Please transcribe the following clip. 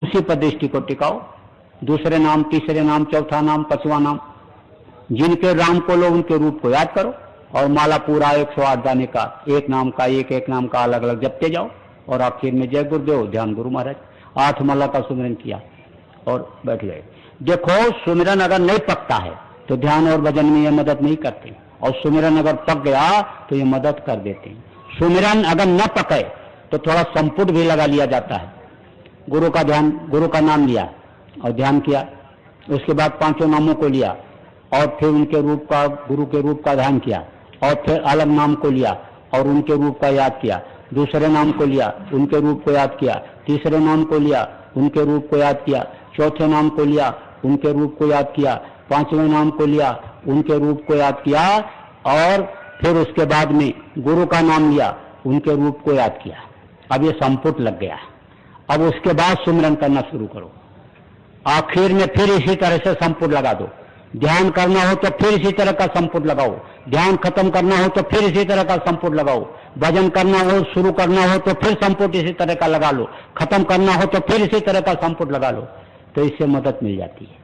उसी पर दृष्टि को टिकाओ। दूसरे नाम, तीसरे नाम, चौथा नाम, पांचवा नाम, जिनके राम को लो उनके रूप को याद करो और माला पूरा 108 दाने का, एक नाम का एक नाम का अलग अलग जपते जाओ और आखिर में जय गुरुदेव, ध्यान गुरु महाराज, 8 माला का सुमिरन किया और बैठ गए। देखो, सुमिरन अगर नहीं पकता है तो ध्यान और भजन में ये मदद नहीं करते, और सुमिरन अगर पक गया तो ये मदद कर देते हैं। सुमिरन अगर न पके तो थोड़ा संपुट भी लगा लिया जाता है। गुरु का ध्यान, गुरु का नाम लिया और ध्यान किया, उसके बाद 5 नामों को लिया और फिर उनके रूप का, गुरु के रूप का ध्यान किया, और फिर अलग नाम को लिया और उनके रूप का याद किया, दूसरे नाम को लिया, उनके रूप को याद किया, तीसरे नाम को लिया, उनके रूप को याद किया, चौथे नाम को लिया, उनके रूप को याद किया, 5वें नाम को लिया, उनके रूप को याद किया, और फिर उसके बाद में गुरु का नाम लिया, उनके रूप को याद किया। अब ये संपुट लग गया। अब उसके बाद सुमिरन करना शुरू करो। आखिर में फिर इसी तरह से संपुट लगा दो। ध्यान करना हो तो फिर इसी तरह का संपुट लगाओ, ध्यान खत्म करना हो तो फिर इसी तरह का संपुट लगाओ, भजन करना हो, शुरू करना हो तो फिर संपुट इसी तरह का लगा लो, खत्म करना हो तो फिर इसी तरह का संपुट लगा लो, तो इससे मदद मिल जाती है।